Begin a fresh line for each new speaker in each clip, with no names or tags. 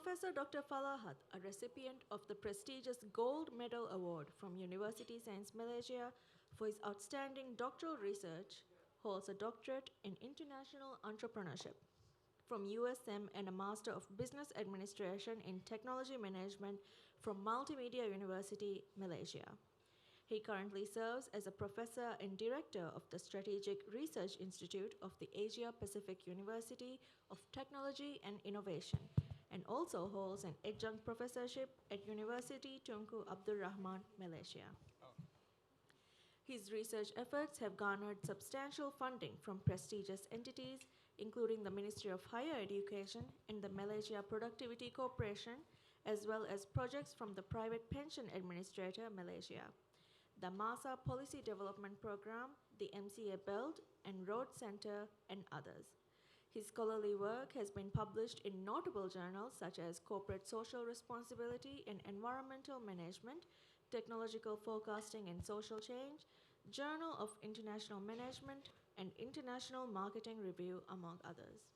Professor Dr. Falahat, a recipient of the prestigious Gold Medal Award from University Science Malaysia for his outstanding doctoral research, holds a doctorate in international entrepreneurship from USM and a Master of Business Administration in Technology Management from Multimedia University, Malaysia. He currently serves as a professor and director of the Strategic Research Institute of the Asia Pacific University of Technology and Innovation, and also holds an adjunct professorship at University Tunku Abdul Rahman, Malaysia. His research efforts have garnered substantial funding from prestigious entities, including the Ministry of Higher Education and the Malaysia Productivity Corporation, as well as projects from the Private Pension Administrator, Malaysia, the MASA Policy Development Program, the MCA Belt and Road Center, and others. His scholarly work has been published in notable journals such as Corporate Social Responsibility and Environmental Management, Technological Forecasting and Social Change, Journal of International Management, and International Marketing Review, among others.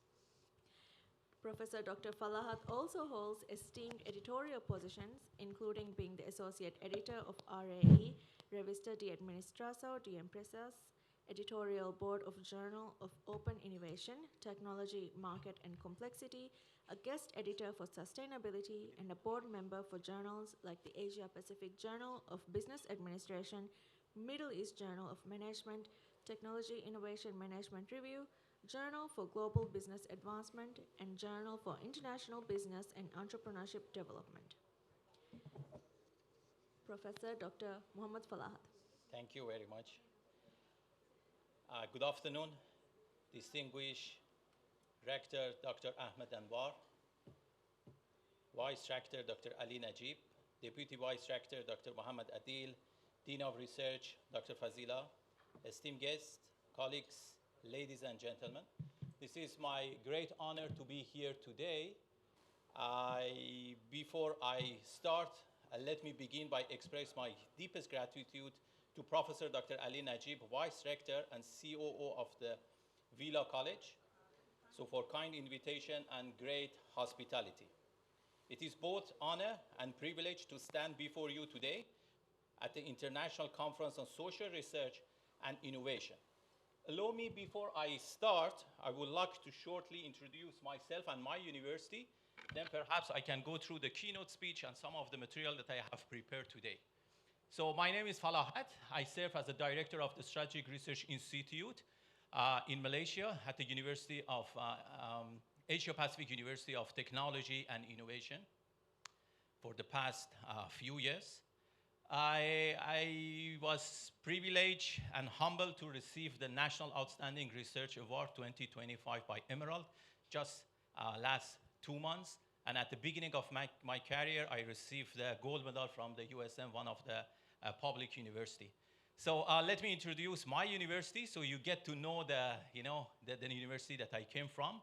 Professor Dr. Falahat also holds esteemed editorial positions, including being the Associate Editor of RAE, Revista de Administração de Empresas, Editorial Board of Journal of Open Innovation, Technology, Market, and Complexity, a guest editor for sustainability, and a board member for journals like the Asia Pacific Journal of Business Administration, Middle East Journal of Management, Technology Innovation Management Review, Journal for Global Business Advancement, and Journal for International Business and Entrepreneurship Development. Professor Dr. Muhammad Falahat.
Thank you very much. Good afternoon, distinguished Rector Dr. Ahmed Anwar, Vice Rector Dr. Ali Najib, Deputy Vice Rector Dr. Muhammad Adil, Dean of Research Dr. Fazila, esteemed guests, colleagues, ladies and gentlemen. This is my great honor to be here today. Before I start, let me begin by expressing my deepest gratitude to Professor Dr. Ali Najib, Vice Rector and COO of the Villa College, for kind invitation and great hospitality. It is both honor and privilege to stand before you today at the International Conference on Social Research and Innovation. Allow me, before I start, I would like to shortly introduce myself and my university. Then perhaps I can go through the keynote speech and some of the material that I have prepared today. So my name is Falahat. I serve as the director of the Strategic Research Institute in Malaysia at the University of Asia Pacific University of Technology and Innovation for the past few years. I was privileged and humbled to receive the National Outstanding Research Award 2025 by Emerald just last 2 months. And at the beginning of my career, I received the gold medal from the USM, one of the public university. So let me introduce my university so you get to know the university that I came from.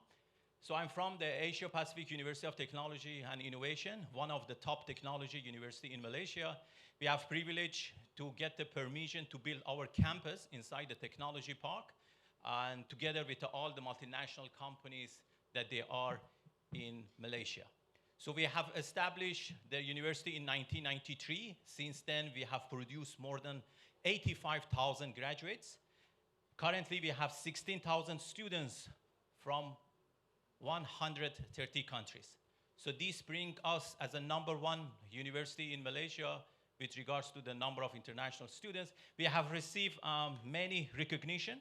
So I'm from the Asia Pacific University of Technology and Innovation, one of the top technology university in Malaysia. We have privilege to get the permission to build our campus inside the technology park, and together with all the multinational companies that they are in Malaysia. So we have established the university in 1993. Since then, we have produced more than 85,000 graduates. Currently, we have 16,000 students from 130 countries. So this brings us as a #1 university in Malaysia with regards to the number of international students. We have received many recognition.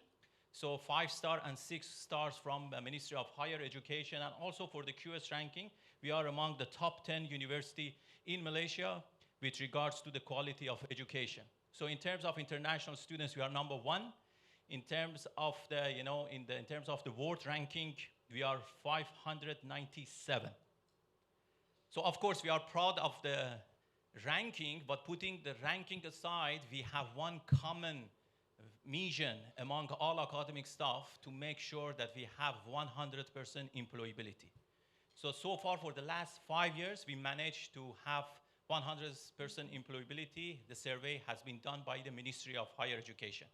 So 5-star and 6 stars from the Ministry of Higher Education, and also for the QS ranking, we are among the top 10 university in Malaysia with regards to the quality of education. So in terms of international students, we are #1. In terms of the, in terms of the world ranking, we are 597. So of course, we are proud of the ranking, but putting the ranking aside, we have one common mission among all academic staff to make sure that we have 100% employability. So far for the last 5 years, we managed to have 100% employability. The survey has been done by the Ministry of Higher Education.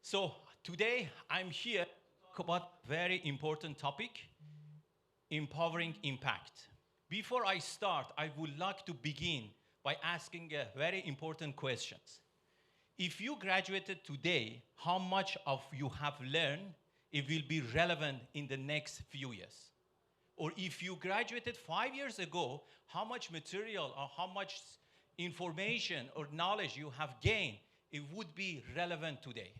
So today, I'm here to talk about a very important topic, empowering impact. Before I start, I would like to begin by asking a very important questions. If you graduated today, how much of you have learned it will be relevant in the next few years? Or if you graduated 5 years ago, how much material or how much information or knowledge you have gained, it would be relevant today.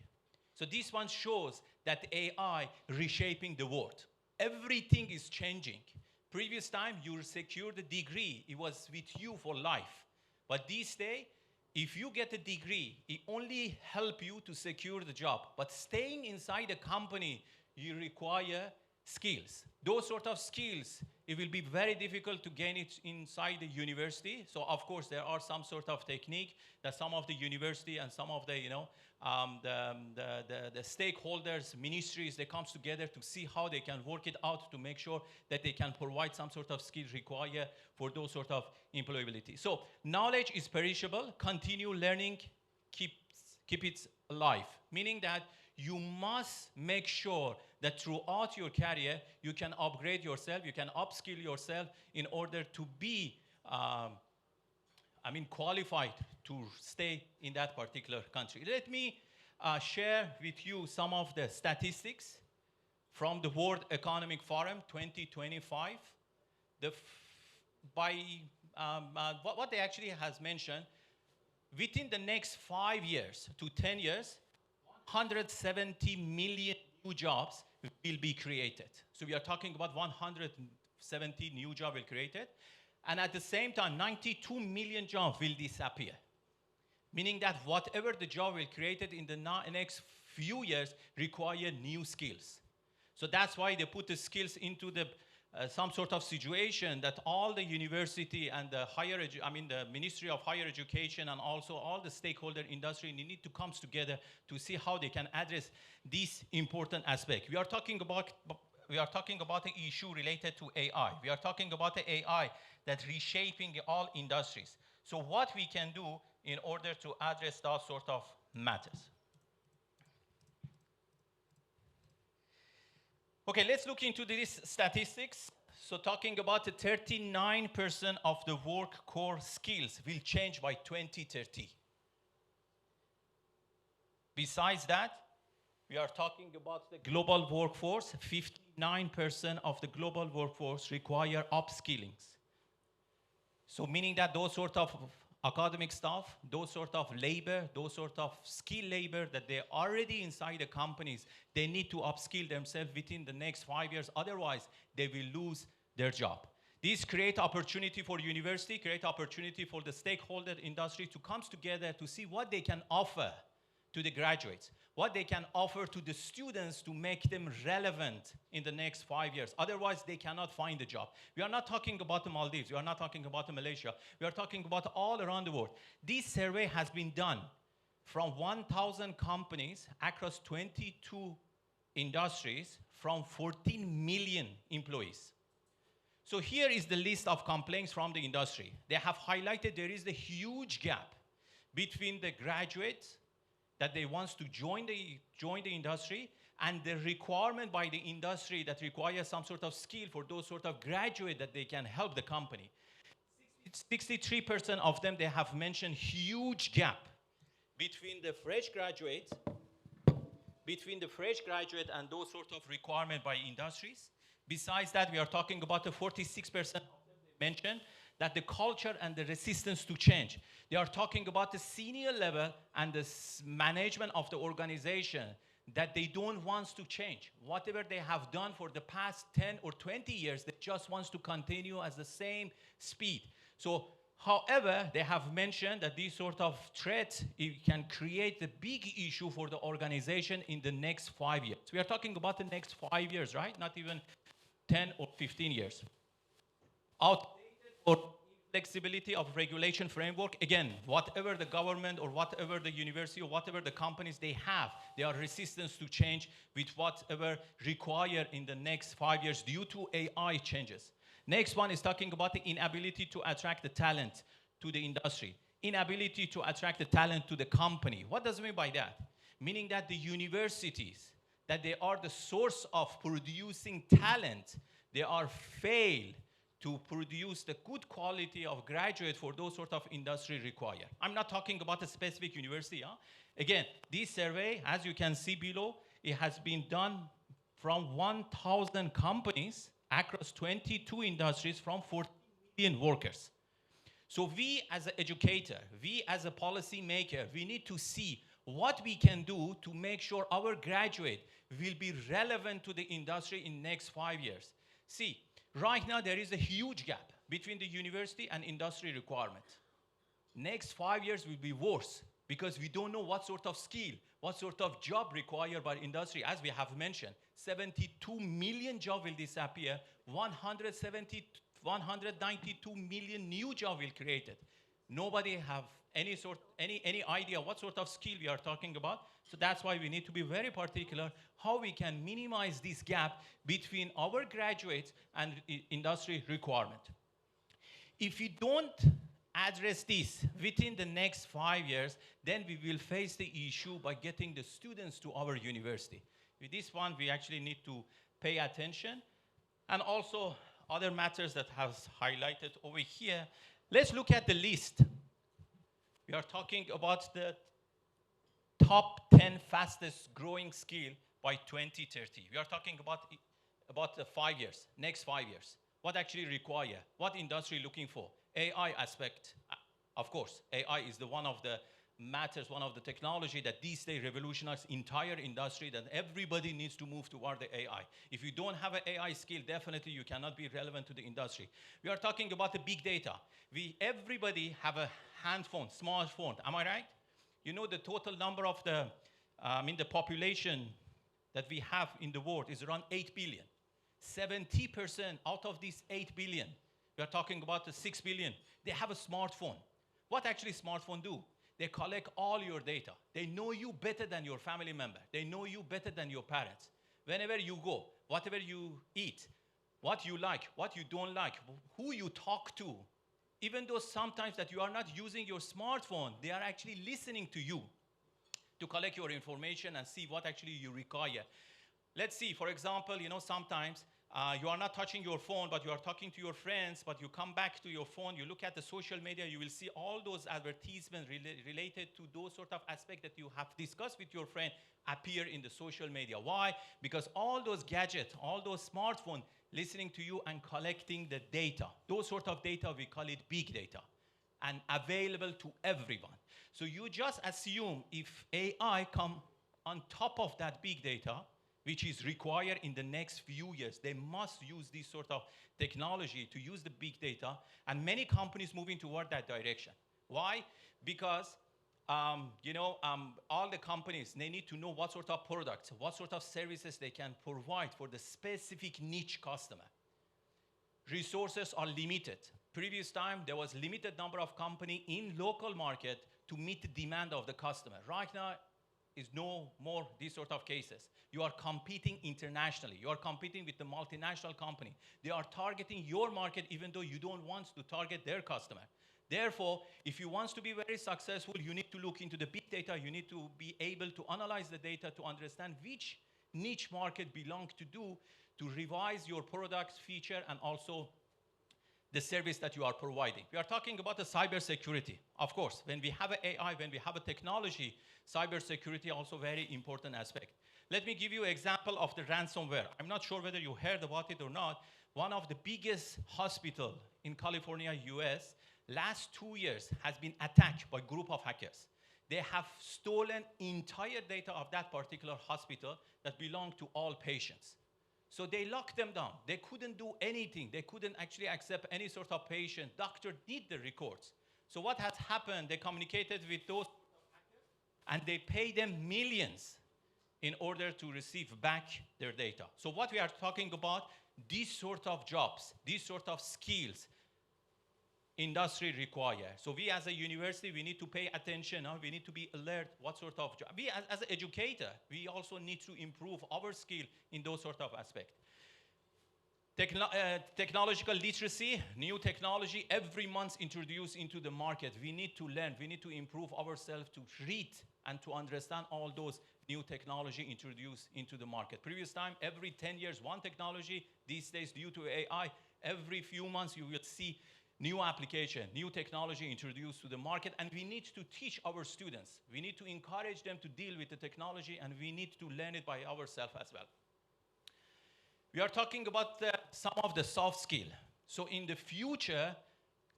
So this one shows that AI reshaping the world. Everything is changing. Previous time, you secured a degree. It was with you for life. But this day, if you get a degree, it only help you to secure the job. But staying inside a company, you require skills. Those sort of skills, it will be very difficult to gain it inside the university. So of course, there are some sort of technique that some of the university and some of the, the stakeholders, ministries, they comes together to see how they can work it out to make sure that they can provide some sort of skills required for those sort of employability. So knowledge is perishable. Continue learning, keep it alive. Meaning that you must make sure that throughout your career, you can upgrade yourself, you can upskill yourself in order to be, qualified to stay in that particular country. Let me share with you some of the statistics from the World Economic Forum 2025. What they actually has mentioned, within the next 5 years to 10 years, 170 million new jobs will be created. So we are talking about 170 new jobs will be created. And at the same time, 92 million jobs will disappear. Meaning that whatever the job will created in the next few years require new skills. So that's why they put the skills into the some sort of situation that all the university and the the Ministry of Higher Education and also all the stakeholder industry need to come together to see how they can address this important aspect. We are talking about the issue related to AI. We are talking about the AI that reshaping all industries. So what we can do in order to address those sort of matters. Okay, let's look into these statistics. So talking about the 39% of the work core skills will change by 2030. Besides that, we are talking about the global workforce. 59% of the global workforce require upskillings. So meaning that those sort of academic staff, those sort of labor, those sort of skilled labor that they're already inside the companies, they need to upskill themselves within the next 5 years. Otherwise, they will lose their job. This create opportunity for university, create opportunity for the stakeholder industry to come together to see what they can offer to the graduates, what they can offer to the students to make them relevant in the next 5 years. Otherwise, they cannot find a job. We are not talking about the Maldives. We are not talking about Malaysia. We are talking about all around the world. This survey has been done from 1,000 companies across 22 industries from 14 million employees. So here is the list of complaints from the industry. They have highlighted there is a huge gap between the graduates that they want to join the industry and the requirement by the industry that requires some sort of skill for those sort of graduate that they can help the company. 63% of them, they have mentioned huge gap between the fresh graduate and those sort of requirement by industries. Besides that, we are talking about the 46% of them they mentioned that the culture and the resistance to change. They are talking about the senior level and the management of the organization that they don't want to change. Whatever they have done for the past 10 or 20 years, they just want to continue at the same speed. So, however, they have mentioned that these sort of threats, it can create a big issue for the organization in the next 5 years. We are talking about the next 5 years, right? Not even 10 or 15 years. Outdated or flexibility of regulation framework, again, whatever the government or whatever the university or whatever the companies they have, they are resistant to change with whatever required in the next 5 years due to AI changes. Next one is talking about the inability to attract the talent to the industry, inability to attract the talent to the company. What does it mean by that? Meaning that the universities, that they are the source of producing talent, they are failed to produce the good quality of graduate for those sort of industry require. I'm not talking about a specific university. Huh? Again, this survey, as you can see below, it has been done from 1,000 companies across 22 industries from 14 million workers. So we as an educator, we as a policy maker, we need to see what we can do to make sure our graduate will be relevant to the industry in next 5 years. See, right now there is a huge gap between the university and industry requirement. Next 5 years will be worse because we don't know what sort of skill, what sort of job required by industry. As we have mentioned, 72 million jobs will disappear, 192 million new jobs will created. Nobody have any idea what sort of skill we are talking about. So that's why we need to be very particular how we can minimize this gap between our graduates and industry requirement. If we don't address this within the next 5 years, then we will face the issue by getting the students to our university. With this one, we actually need to pay attention. And also other matters that has highlighted over here. Let's look at the list. We are talking about the top 10 fastest growing skill by 2030. We are talking about the 5 years, next 5 years. What actually require? What industry looking for? AI aspect. Of course, AI is one of the matters, one of the technology that these days revolutionize entire industry, that everybody needs to move toward the AI. If you don't have an AI skill, definitely you cannot be relevant to the industry. We are talking about the big data. Everybody have a handphone, smartphone, am I right? You know the total number of the population that we have in the world is around 8 billion. 70% out of these 8 billion, we are talking about the 6 billion, they have a smartphone. What actually smartphone do? They collect all your data. They know you better than your family member. They know you better than your parents. Whenever you go, whatever you eat, what you like, what you don't like, who you talk to, even though sometimes that you are not using your smartphone, they are actually listening to you to collect your information and see what actually you require. Let's see, for example, sometimes you are not touching your phone, but you are talking to your friends, but you come back to your phone, you look at the social media, you will see all those advertisements related to those sort of aspects that you have discussed with your friend appear in the social media. Why? Because all those gadgets, all those smartphones listening to you and collecting the data. Those sort of data, we call it big data and available to everyone. So you just assume if AI come on top of that big data, which is required in the next few years. They must use this sort of technology to use the big data, and many companies moving toward that direction. Why? Because all the companies, they need to know what sort of products, what sort of services they can provide for the specific niche customer. Resources are limited. Previous time, there was limited number of companies in local market to meet the demand of the customer. Right now, is no more these sort of cases. You are competing internationally. You are competing with the multinational company. They are targeting your market even though you don't want to target their customer. Therefore, if you want to be very successful, you need to look into the big data. You need to be able to analyze the data to understand which niche market belong to revise your product feature and also the service that you are providing. We are talking about the cybersecurity. Of course, when we have an AI, when we have a technology, cybersecurity also very important aspect. Let me give you an example of the ransomware. I'm not sure whether you heard about it or not. One of the biggest hospitals in California, US, last 2 years has been attacked by a group of hackers. They have stolen entire data of that particular hospital that belonged to all patients. So they locked them down. They couldn't do anything. They couldn't actually accept any sort of patient. Doctor need the records. So what has happened, they communicated with those and they paid them millions in order to receive back their data. So what we are talking about, these sort of jobs, these sort of skills, industry require. So we as a university, we need to pay attention. We need to be alert what sort of job. We as an educator, we also need to improve our skill in those sort of aspects. Technological literacy, new technology, every month introduced into the market. We need to learn, we need to improve ourselves to read and to understand all those new technology introduced into the market. Previous time, every 10 years, one technology. These days, due to AI, Every few months, you will see new application, new technology introduced to the market, and we need to teach our students. We need to encourage them to deal with the technology, and we need to learn it by ourselves as well. We are talking about some of the soft skill. So in the future,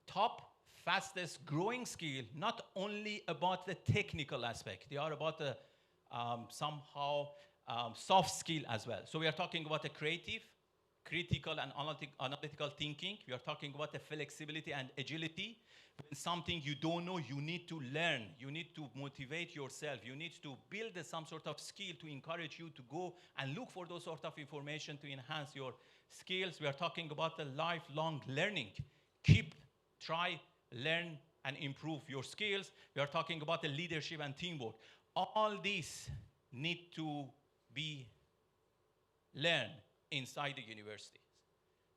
top, fastest growing skill, not only about the technical aspect, they are about the somehow soft skill as well. So we are talking about the creative, critical and analytical thinking. We are talking about the flexibility and agility. When something you don't know, you need to learn. You need to motivate yourself. You need to build some sort of skill to encourage you to go and look for those sort of information to enhance your skills. We are talking about the lifelong learning. Keep, try, learn, and improve your skills. We are talking about the leadership and teamwork. All these need to be learned inside the universities.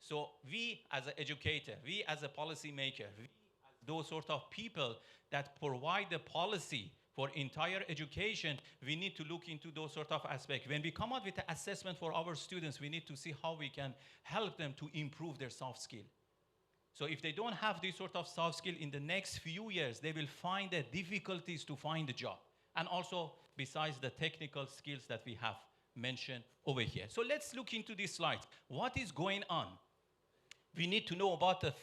So we as an educator, we as a policymaker, we as those sort of people that provide the policy for entire education, we need to look into those sort of aspects. When we come out with an assessment for our students, we need to see how we can help them to improve their soft skill. So if they don't have this sort of soft skill in the next few years, they will find the difficulties to find a job. And also, besides the technical skills that we have mentioned over here. So let's look into this slide. What is going on? We need to know about the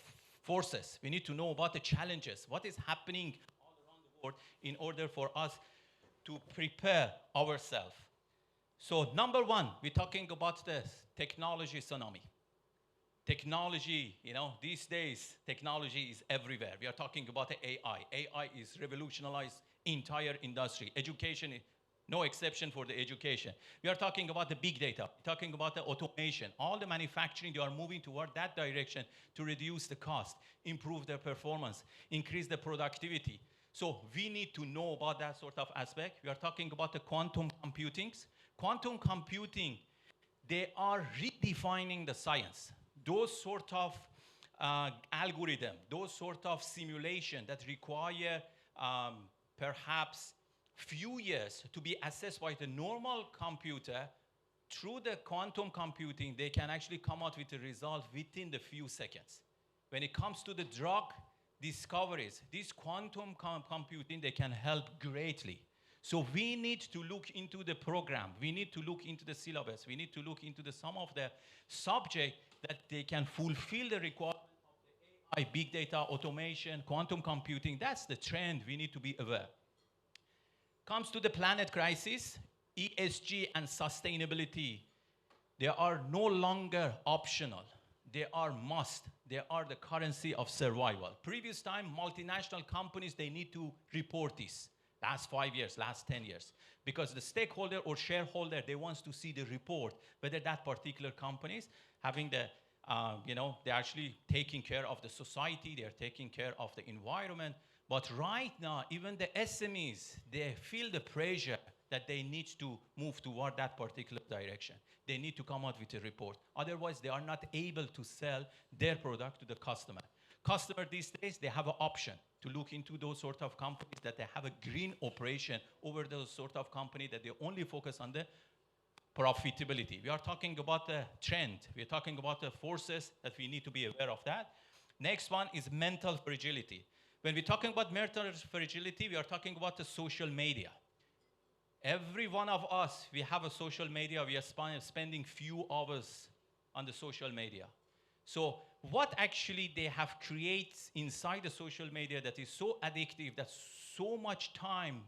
forces. We need to know about the challenges. What is happening all around the world in order for us to prepare ourselves. So number one, we're talking about the technology tsunami. Technology, these days, technology is everywhere. We are talking about the AI. AI is revolutionized entire industry. Education, no exception for the education. We are talking about the big data, talking about the automation. All the manufacturing, they are moving toward that direction to reduce the cost, improve their performance, increase the productivity. So we need to know about that sort of aspect. We are talking about the quantum computings. Quantum computing, they are redefining the science. Those sort of algorithm, those sort of simulation that require perhaps few years to be assessed by the normal computer, through the quantum computing, they can actually come out with a result within the few seconds. When it comes to the drug discoveries, this quantum computing, they can help greatly. So we need to look into the program. We need to look into the syllabus. We need to look into some of the subject that they can fulfill the requirement of the AI, big data, automation, quantum computing. That's the trend. We need to be aware. Comes to the planet crisis, ESG and sustainability, they are no longer optional. They are must. They are the currency of survival. Previous time, multinational companies, they need to report this. Last 5 years, last 10 years. Because the stakeholder or shareholder, they want to see the report, whether that particular companies having the, they're actually taking care of the society, they're taking care of the environment. But right now, even the SMEs, they feel the pressure that they need to move toward that particular direction. They need to come out with a report. Otherwise, they are not able to sell their product to the customer. Customer these days, they have an option to look into those sort of companies that they have a green operation over those sort of company that they only focus on the profitability. We are talking about the trend. We are talking about the forces that we need to be aware of that. Next one is mental fragility. When we're talking about mental fragility, we are talking about the social media. Every one of us, we have a social media. We are spending few hours on the social media. So what actually they have created inside the social media that is so addictive, that so much time,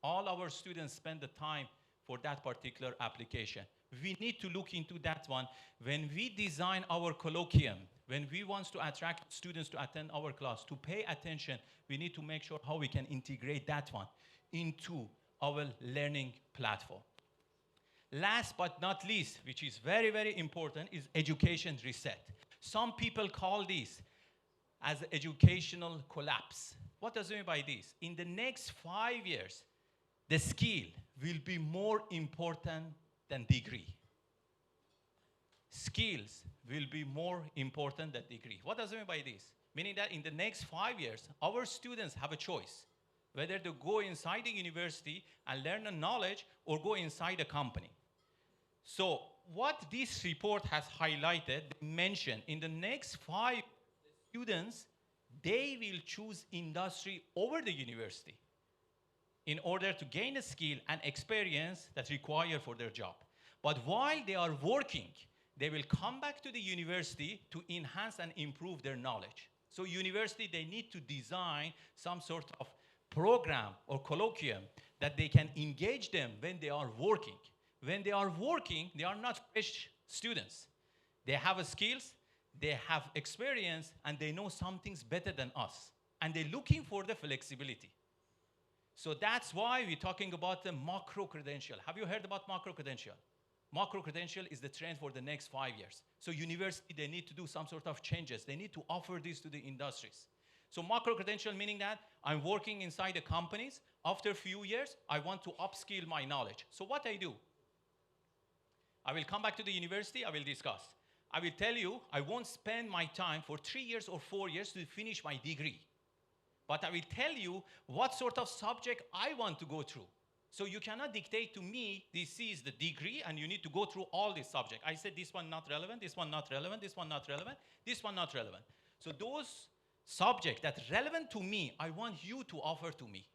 all our students spend the time for that particular application. We need to look into that one. When we design our colloquium, when we want to attract students to attend our class, to pay attention, we need to make sure how we can integrate that one into our learning platform. Last but not least, which is very, very important, is education reset. Some people call this as educational collapse. What does it mean by this? In the next 5 years, the skill will be more important than degree. Skills will be more important than degree. What does it mean by this? Meaning that in the next 5 years, our students have a choice whether to go inside the university and learn the knowledge or go inside a company. So what this report has highlighted, mentioned in the next 5 students, they will choose industry over the university in order to gain a skill and experience that's required for their job. But while they are working, they will come back to the university to enhance and improve their knowledge. So university, they need to design some sort of program or colloquium that they can engage them when they are working. When they are working, they are not fresh students. They have skills, they have experience, and they know some things better than us. And they're looking for the flexibility. So that's why we're talking about the macro credential. Have you heard about macro credential? Macro credential is the trend for the next 5 years. So university, they need to do some sort of changes. They need to offer this to the industries. So macro credential meaning that I'm working inside the companies. After a few years, I want to upskill my knowledge. So what I do? I will come back to the university, I will discuss. I will tell you, I won't spend my time for 3 years or 4 years to finish my degree. But I will tell you what sort of subject I want to go through. So you cannot dictate to me, this is the degree, and you need to go through all these subjects. I said this one not relevant, this one not relevant, this one not relevant, this one not relevant. So those subjects that are relevant to me, I want you to offer to me.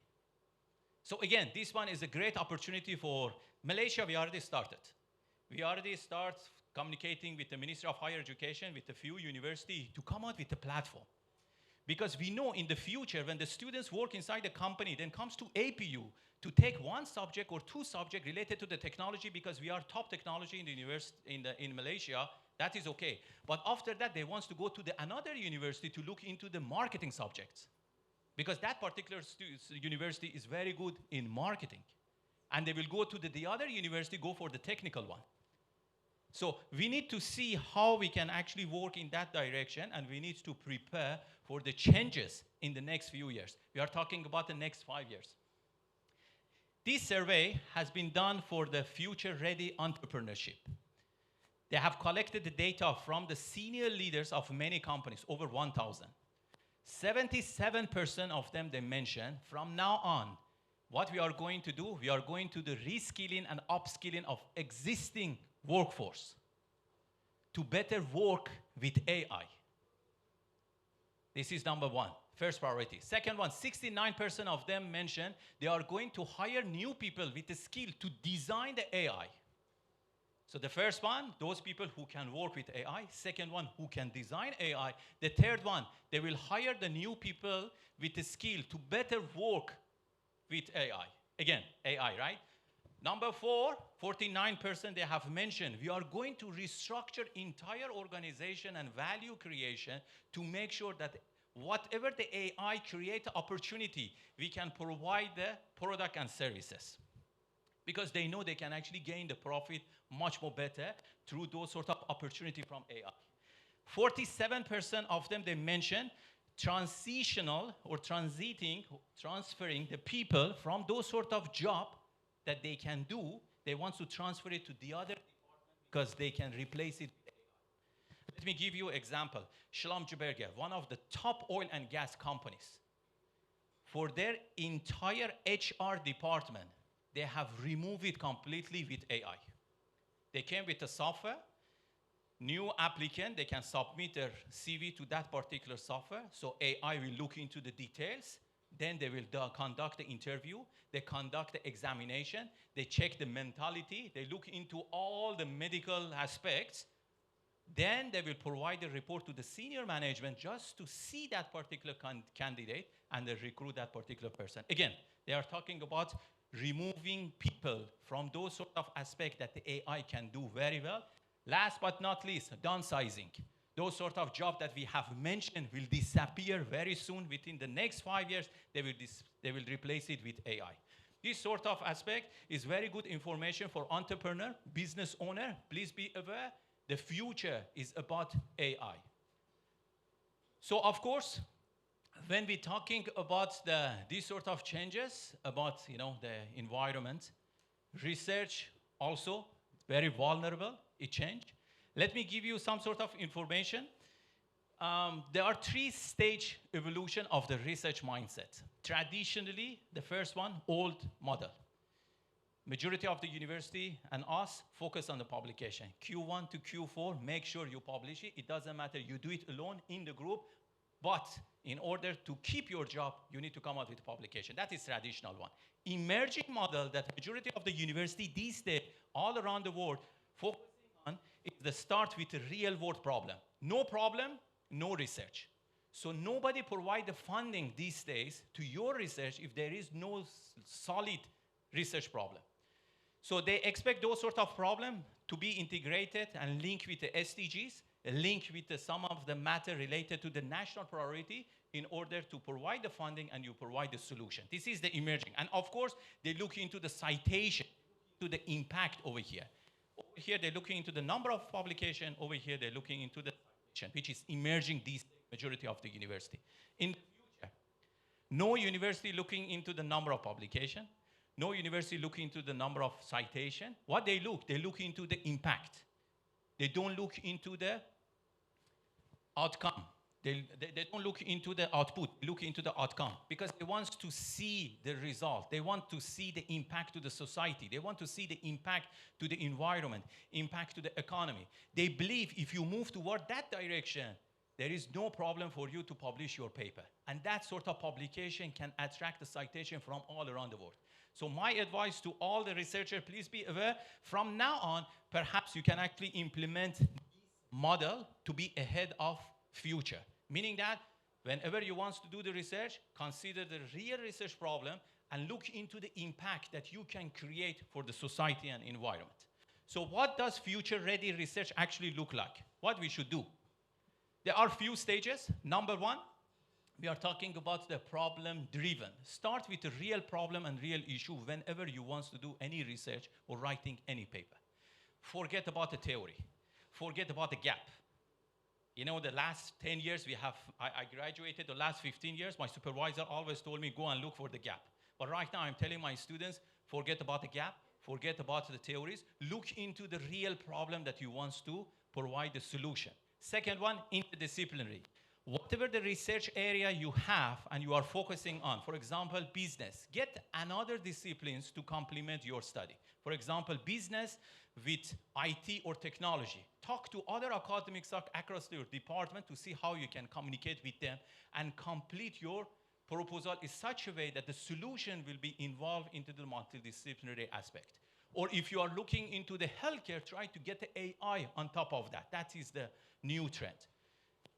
So again, this one is a great opportunity for Malaysia. We already started. We already start communicating with the Ministry of Higher Education, with a few universities, to come out with a platform. Because we know in the future, when the students work inside the company, then comes to APU to take one subject or 2 subjects related to the technology, because we are top technology in the university in Malaysia, that is okay. But after that, they want to go to another university to look into the marketing subjects. Because that particular university is very good in marketing. And they will go to the other university, go for the technical one. So we need to see how we can actually work in that direction, and we need to prepare for the changes in the next few years. We are talking about the next 5 years. This survey has been done for the Future Ready Entrepreneurship. They have collected the data from the senior leaders of many companies, over 1,000. 77% of them, they mentioned, from now on, what we are going to do, we are going to do reskilling and upskilling of existing workforce to better work with AI. This is number one, first priority. Second one, 69% of them mentioned they are going to hire new people with the skill to design the AI. So the first one, those people who can work with AI. Second one, who can design AI. The third one, they will hire the new people with the skill to better work with AI. Again, AI, right? Number 4, 49% they have mentioned, we are going to restructure entire organization and value creation to make sure that whatever the AI create opportunity, we can provide the product and services. Because they know they can actually gain the profit much more better through those sort of opportunity from AI. 47% of them, they mentioned transitional or transferring the people from those sort of job that they can do, they want to transfer it to the other department because they can replace it. Let me give you an example. Schlumberger, one of the top oil and gas companies, for their entire HR department, they have removed it completely with AI. They came with a software, new applicant, they can submit their CV to that particular software, so AI will look into the details, then they will conduct the interview, they conduct the examination, they check the mentality, they look into all the medical aspects, then they will provide a report to the senior management just to see that particular candidate and they recruit that particular person. Again, they are talking about removing people from those sort of aspects that the AI can do very well. Last but not least, downsizing. Those sort of jobs that we have mentioned will disappear very soon. Within the next 5 years, they will replace it with AI. This sort of aspect is very good information for entrepreneur, business owner. Please be aware, the future is about AI. So of course, when we're talking about these sort of changes, about the environment, research also very vulnerable, it changed. Let me give you some sort of information. There are 3-stage evolution of the research mindset. Traditionally, the first one, old model. Majority of the university and us focus on the publication. Q1 to Q4, make sure you publish it. It doesn't matter, you do it alone in the group, but in order to keep your job, you need to come out with a publication. That is traditional one. Emerging model that majority of the university these days all around the world focusing on is the start with a real world problem. No problem, no research. So nobody provide the funding these days to your research if there is no solid research problem. So they expect those sort of problems to be integrated and linked with the SDGs, linked with some of the matter related to the national priority in order to provide the funding and you provide the solution. This is the emerging. And of course, they look into the citation, to the impact over here. Over here, they're looking into the number of publications. Over here, they're looking into the citation, which is emerging these majority of the university. In the future, no university looking into the number of publications. No university looking into the number of citation. What they look into the impact. They don't look into the outcome. They don't look into the output, they look into the outcome because they want to see the result. They want to see the impact to the society. They want to see the impact to the environment, impact to the economy. They believe if you move toward that direction, there is no problem for you to publish your paper. And that sort of publication can attract the citation from all around the world. So my advice to all the researchers, please be aware, from now on, perhaps you can actually implement this model to be ahead of future. Meaning that whenever you want to do the research, consider the real research problem and look into the impact that you can create for the society and environment. So what does future-ready research actually look like? What we should do? There are few stages. Number one, we are talking about the problem-driven. Start with a real problem and real issue whenever you want to do any research or writing any paper. Forget about the theory. Forget about the gap. You know, the last 10 years I graduated, the last 15 years, my supervisor always told me, go and look for the gap. But right now I'm telling my students, forget about the gap, forget about the theories, look into the real problem that you want to provide the solution. Second one, interdisciplinary. Whatever the research area you have and you are focusing on, for example, business, get another disciplines to complement your study. For example, business with IT or technology. Talk to other academics across your department to see how you can communicate with them and complete your proposal in such a way that the solution will be involved into the multidisciplinary aspect. Or if you are looking into the healthcare, try to get the AI on top of that. That is the new trend.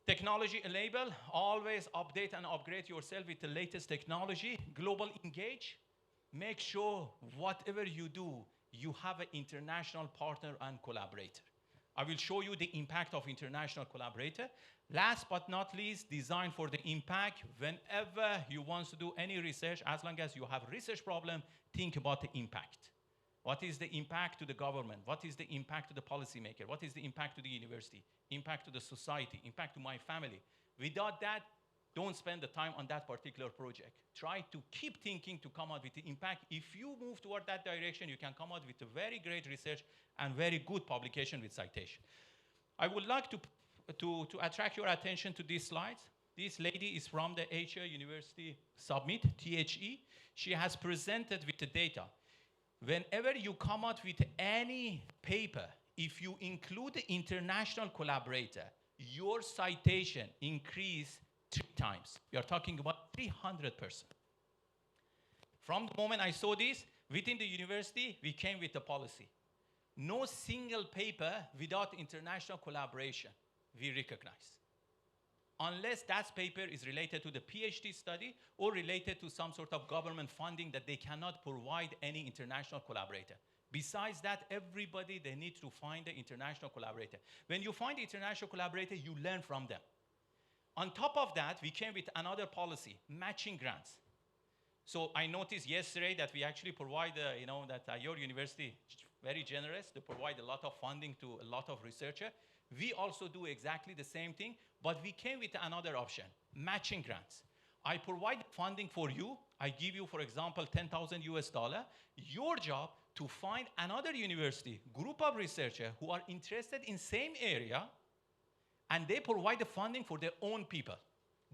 Technology enable, always update and upgrade yourself with the latest technology. Global engage, make sure whatever you do, you have an international partner and collaborator. I will show you the impact of international collaborator. Last but not least, design for the impact. Whenever you want to do any research, as long as you have a research problem, think about the impact. What is the impact to the government? What is the impact to the policymaker? What is the impact to the university? Impact to the society? Impact to my family? Without that, don't spend the time on that particular project. Try to keep thinking to come out with the impact. If you move toward that direction, you can come out with a very great research and very good publication with citation. I would like to attract your attention to these slides. This lady is from the Asia University Summit, THE. She has presented with the data. Whenever you come out with any paper, if you include the international collaborator, your citation increase 3 times. We are talking about 300%. From the moment I saw this, within the university, we came with a policy. No single paper without international collaboration we recognize. Unless that paper is related to the PhD study or related to some sort of government funding that they cannot provide any international collaborator. Besides that, everybody, they need to find the international collaborator. When you find the international collaborator, you learn from them. On top of that, we came with another policy, matching grants. So I noticed yesterday that we actually provide, your university is very generous. They provide a lot of funding to a lot of researchers. We also do exactly the same thing, but we came with another option, matching grants. I provide funding for you. I give you, for example, $10,000 US. Your job to find another university, group of researchers who are interested in same area, and they provide the funding for their own people.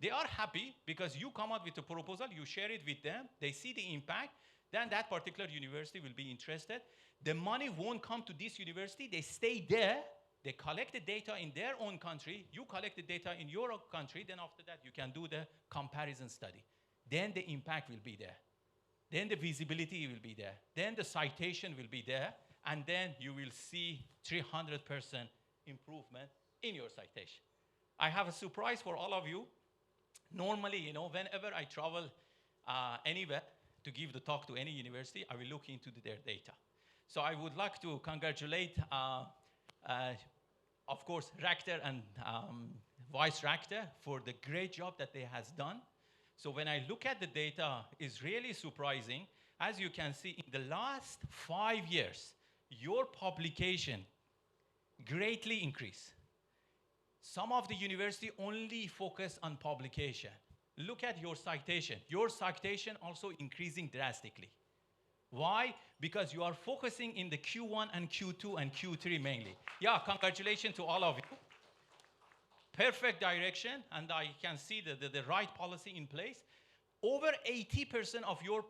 They are happy because you come out with a proposal, you share it with them, they see the impact, then that particular university will be interested. The money won't come to this university. They stay there. They collect the data in their own country. You collect the data in your own country. Then after that, you can do the comparison study. Then the impact will be there. Then the visibility will be there. Then the citation will be there. And then you will see 300% improvement in your citation. I have a surprise for all of you. Normally, whenever I travel anywhere to give the talk to any university, I will look into their data. So I would like to congratulate, of course, Rector and Vice Rector for the great job that they has done. So when I look at the data, it's really surprising. As you can see, in the last 5 years, your publication greatly increased. Some of the university only focus on publication. Look at your citation. Your citation also increasing drastically. Why? Because you are focusing in the Q1 and Q2 and Q3 mainly. Yeah, congratulations to all of you. Perfect direction, and I can see the right policy in place. Over 80% of your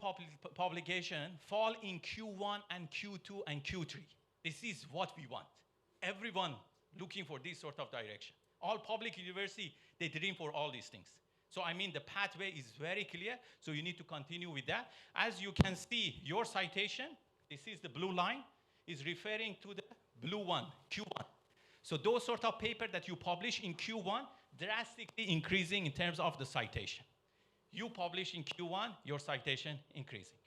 publication fall in Q1 and Q2 and Q3. This is what we want. Everyone looking for this sort of direction. All public university, they dream for all these things. So I mean, the pathway is very clear, so you need to continue with that. As you can see, your citation, this is the blue line, is referring to the blue one, Q1. So those sort of paper that you publish in Q1, drastically increasing in terms of the citation. You publish in Q1, your citation increasing.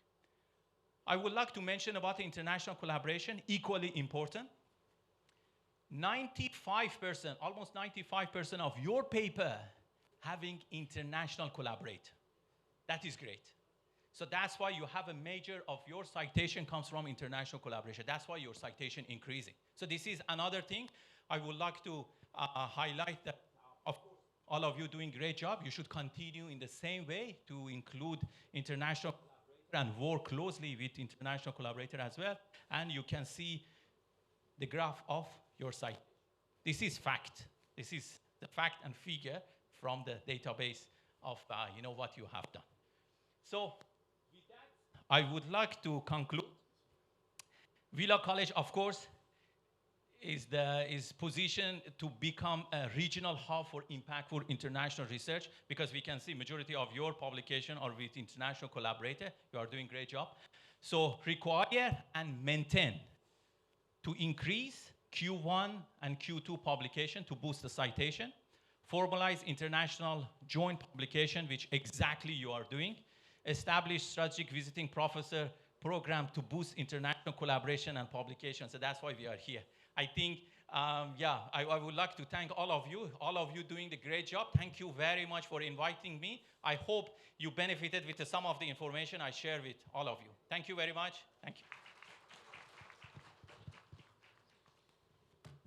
I would like to mention about the international collaboration, equally important. 95%, almost 95% of your paper having international collaborator. That is great. So that's why you have a major of your citation comes from international collaboration. That's why your citation increasing. So this is another thing I would like to highlight that, of course, all of you doing great job. You should continue in the same way to include international collaborator and work closely with international collaborator as well. And you can see the graph of your site. This is fact. This is the fact and figure from the database of what you have done. So with that, I would like to conclude. Villa College, of course, is positioned to become a regional hub for impactful international research, because we can see majority of your publication are with international collaborator. You are doing great job. So require and maintain to increase Q1 and Q2 publication to boost the citation. Formalize international joint publication, which exactly you are doing. Establish strategic visiting professor program to boost international collaboration and publication. So that's why we are here. I think, I would like to thank all of you doing the great job. Thank you very much for inviting me. I hope you benefited with some of the information I share with all of you. Thank you very much. Thank you.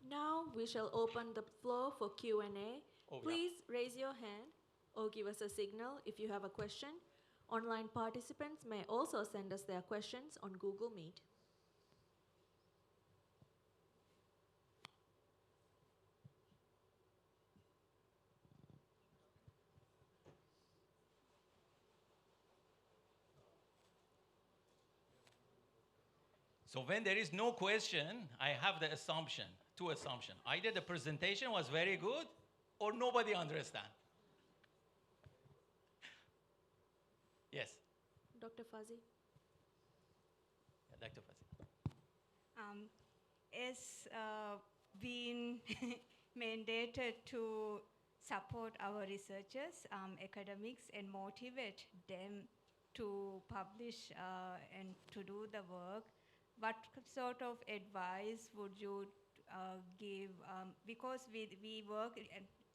Now we shall open the floor for Q&A.
Oh,
Please raise your hand or give us a signal if you have a question. Online participants may also send us their questions on Google Meet.
So when there is no question, I have the assumption, two assumptions. Either the presentation was very good or nobody understand. Yes.
Dr. Fuzzy.
Yeah, Dr. Fuzzy.
As been mandated to support our researchers, academics, and motivate them to publish and to do the work, what sort of advice would you give? Because we work,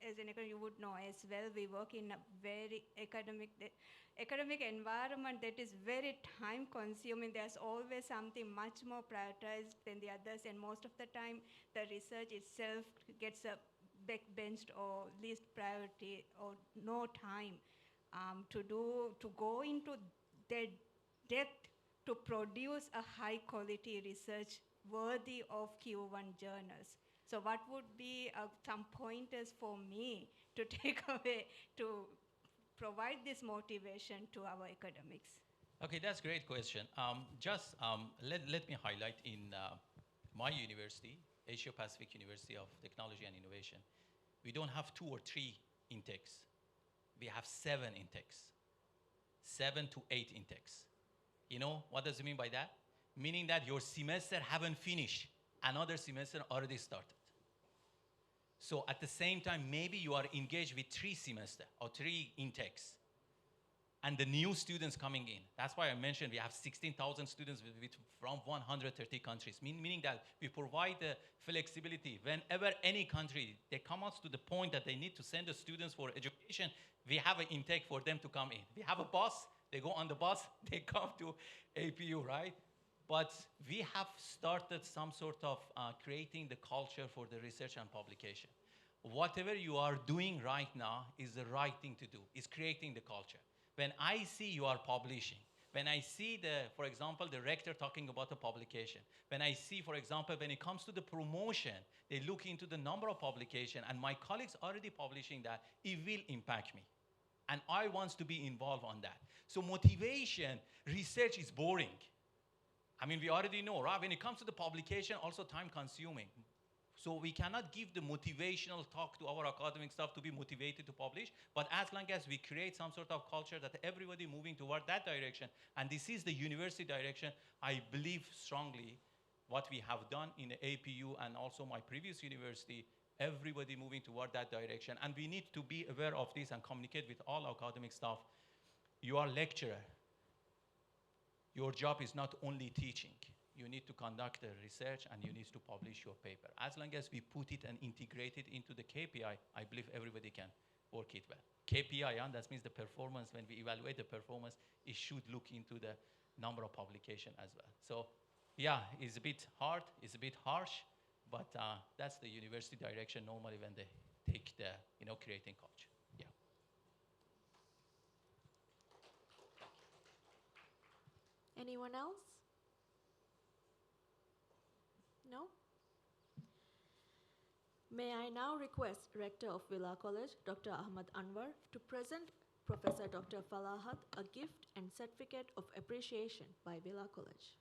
as an academic, you would know as well, we work in a very academic environment that is very time consuming. There's always something much more prioritized than the others, and most of the time the research itself gets a backbenched or least priority or no time to go into the depth to produce a high quality research worthy of Q1 journals. So what would be some pointers for me to take away to provide this motivation to our academics?
Okay, that's a great question. Let me highlight in my university, Asia Pacific University of Technology and Innovation, we don't have 2 or 3 intakes. We have 7 intakes, 7 to 8 intakes. You know, what does it mean by that? Meaning that your semester haven't finished, another semester already started. So at the same time, maybe you are engaged with 3 semester or 3 intakes, and the new students coming in. That's why I mentioned we have 16,000 students from 130 countries, meaning that we provide the flexibility. Whenever any country, they come out to the point that they need to send the students for education, we have an intake for them to come in. We have a bus, they go on the bus, they come to APU, right? But we have started some sort of creating the culture for the research and publication. Whatever you are doing right now is the right thing to do, is creating the culture. When I see you are publishing, when I see, for example, the rector talking about the publication, when I see, for example, when it comes to the promotion, they look into the number of publication, and my colleagues already publishing that, it will impact me. And I want to be involved on that. So motivation, research is boring. I mean, we already know, right? When it comes to the publication, also time consuming. So we cannot give the motivational talk to our academic staff to be motivated to publish, but as long as we create some sort of culture that everybody moving toward that direction, and this is the university direction, I believe strongly what we have done in the APU and also my previous university, everybody moving toward that direction. And we need to be aware of this and communicate with all academic staff. You are lecturer. Your job is not only teaching. You need to conduct the research and you need to publish your paper. As long as we put it and integrate it into the KPI, I believe everybody can work it well. KPI, that means the performance. When we evaluate the performance, it should look into the number of publication as well. So yeah, it's a bit hard, it's a bit harsh, but that's the university direction normally when they take the, creating culture. Yeah.
Anyone else? No? May I now request Rector of Villa College, Dr. Ahmad Anwar, to present Professor Dr. Falahat a gift and certificate of appreciation by Villa College.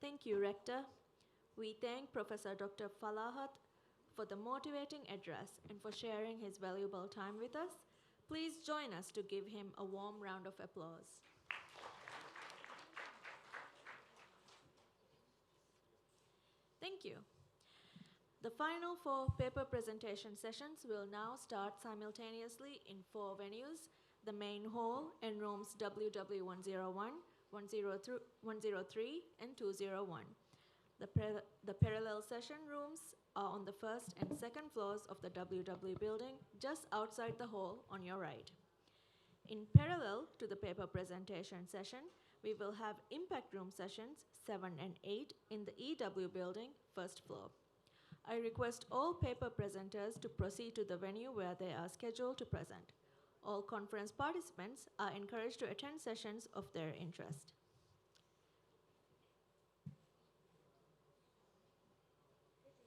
Thank you, Rector. We thank Professor Dr. Falahat for the motivating address and for sharing his valuable time with us. Please join us to give him a warm round of applause. Thank you. The final 4 paper presentation sessions will now start simultaneously in 4 venues: the main hall in rooms WW101, 103, and 201. The parallel session rooms are on the first and second floors of the WW building, just outside the hall on your right. In parallel to the paper presentation session, we will have impact room sessions 7 and 8 in the EW building, first floor. I request all paper presenters to proceed to the venue where they are scheduled to present. All conference participants are encouraged to attend sessions of their interest.